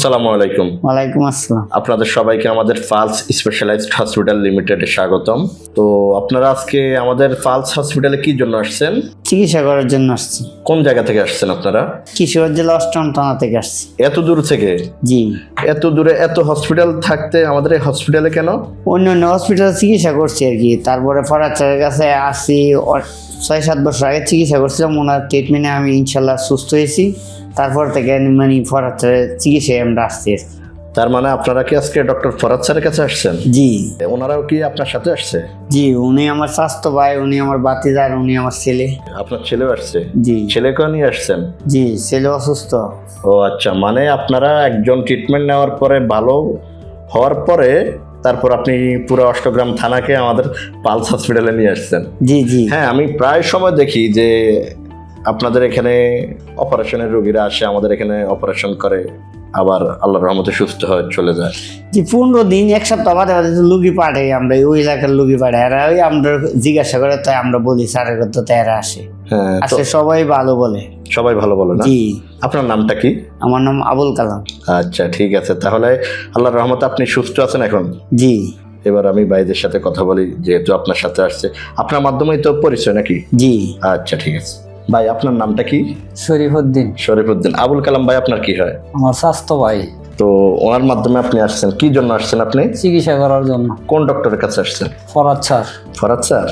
আসসালামু আলাইকুম। ওয়ালাইকুম আসসালাম। আপনাদের সবাইকে আমাদের পালস স্পেশালাইজড হসপিটাল লিমিটেডে স্বাগতম। তো আপনারা আজকে আমাদের পালস হসপিটালে কি জন্য আসছেন? চিকিৎসা করার জন্য আসছি। কোন জায়গা থেকে আসছেন আপনারা? কিশোরগঞ্জ জেলা ৮ম থানা থেকে আসছি। এত দূর থেকে? জি। এত দূরে এত হসপিটাল থাকতে আমাদের এই হসপিটালে কেন? অন্য অন্য হসপিটালে চিকিৎসা করছি আর কি। তারপরে ফরাদ স্যারের কাছে আসি ৬-৭ বছর আগে চিকিৎসা করছিলাম। ওনার ট্রিটমেন্টে আমি ইনশাল্লাহ সুস্থ হয়েছি। তারপর থেকে মানে ফরাদ স্যারের চিকিৎসায় আমরা আসছি। তার মানে আপনারা কি আজকে ডক্টর ফরাদ স্যারের কাছে আসছেন? জি। ওনারাও কি আপনার সাথে আসছে? জি, উনি আমার স্বাস্থ্য ভাই, উনি আমার বাতিদার, উনি আমার ছেলে। আপনার ছেলেও আসছে? জি। ছেলেকেও নিয়ে আসছেন? জি, ছেলে অসুস্থ। ও আচ্ছা, মানে আপনারা একজন ট্রিটমেন্ট নেওয়ার পরে ভালো হওয়ার পরে তারপর আপনি পুরো অষ্টগ্রাম থানাকে আমাদের পালস হসপিটালে নিয়ে আসছেন। জি জি। হ্যাঁ, আমি প্রায় সময় দেখি যে আপনাদের এখানে অপারেশনের রোগীরা আসে, আমাদের এখানে অপারেশন করে, আবার আল্লাহর রহমতে সুস্থ হয়ে চলে যায়। যে 15 দিন 1 সপ্তাহ বাদে বাদে লুগি পাঠাই আমরা, ওই এলাকার লুগি পাঠাই। এরা ওই আমরা জিজ্ঞাসা করে তাই আমরা বলি স্যারের কথা, তাই এরা আসে। হ্যাঁ, তো আসলে সবাই ভালো বলে। সবাই ভালো বলে না? জি। আপনার নামটা কি? আমার নাম আবুল কালাম। আচ্ছা, ঠিক আছে। তাহলে আল্লাহর রহমতে আপনি সুস্থ আছেন এখন? জি। এবার আমি ভাইদের সাথে কথা বলি, যেহেতু আপনার সাথে আসছে, আপনার মাধ্যমেই তো পরিচয় নাকি? জি। আচ্ছা, ঠিক আছে। ভাই, আপনার নামটা কি? শরীফউদ্দিন। শরীফউদ্দিন। আবুল কালাম ভাই আপনার কি হয়? আমার স্বাস্থ্য ভাই। তো ওনার মাধ্যমে আপনি আসছেন, কি জন্য আসছেন আপনি? চিকিৎসা করার জন্য। কোন ডক্টরের কাছে আসছেন? ফরাদ স্যার। ফরাদ স্যার?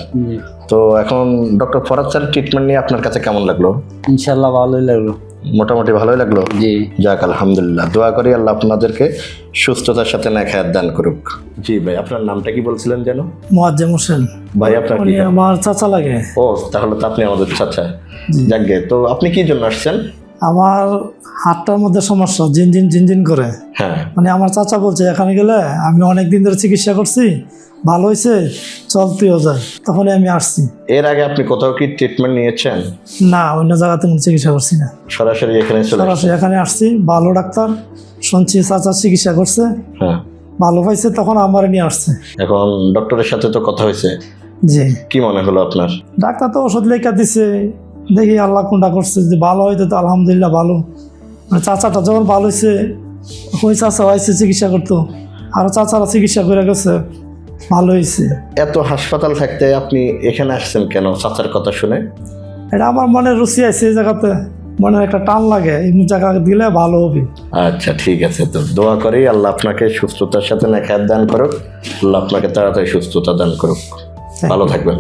তো এখন ডক্টর ফরাদ স্যার ট্রিটমেন্ট নিয়ে আপনার কাছে কেমন লাগলো? ইনশাল্লাহ ভালোই লাগলো। মোটামুটি ভালোই লাগলো? জি। যাক, আলহামদুলিল্লাহ। দোয়া করি আল্লাহ আপনাদেরকে সুস্থতার সাথে নেখায়াত দান করুক। জি ভাই, আপনার নামটা কি বলছিলেন যেন? মোয়াজ্জেম হোসেন। ভাই আপনার কি? উনি আমার চাচা লাগে। ও, তাহলে তো আপনি আমাদের চাচা। যাকগে, তো আপনি কি জন্য আসছেন? আমার হাতটার মধ্যে সমস্যা, জিনজিন জিনজিন করে। হ্যাঁ। মানে আমার চাচা বলছে এখানে গেলে, আমি অনেক দিন ধরে চিকিৎসা করছি, ভালো হয়েছে, চল তুইও যায়। তখনই আমি আসছি। এর আগে আপনি কোথাও কি ট্রিটমেন্ট নিয়েছেন? না, অন্য জায়গাতে কোনো চিকিৎসা করছি না, সরাসরি এখানে চলে আসছেন? সরাসরি এখানে আসছি। ভালো ডাক্তার, শুনছি চাচা চিকিৎসা করছে, হ্যাঁ, ভালো পাইছে, তখন আমার নিয়ে আসছে। এখন ডক্টরের সাথে তো কথা হয়েছে, জি। কি মনে হলো আপনার? ডাক্তার তো ওষুধ লেখা দিছে, দেখি আল্লাহ কোনটা করছে। যদি ভালো হইতো তো আলহামদুলিল্লাহ ভালো। মানে চাচাটা যখন ভালো হয়েছে, ওই চাচা হয়েছে চিকিৎসা করতো, আরও চাচারা চিকিৎসা করে গেছে, ভালো হয়েছে। এত হাসপাতাল থাকতে আপনি এখানে আসছেন কেন চাচার কথা শুনে? এটা আমার মনে রুচি আছে, এই জায়গাতে মনের একটা টান লাগে, এই জায়গা দিলে ভালো হবে। আচ্ছা, ঠিক আছে। তো দোয়া করি আল্লাহ আপনাকে সুস্থতার সাথে নেখায়াত দান করুক, আল্লাহ আপনাকে তাড়াতাড়ি সুস্থতা দান করুক। ভালো থাকবেন।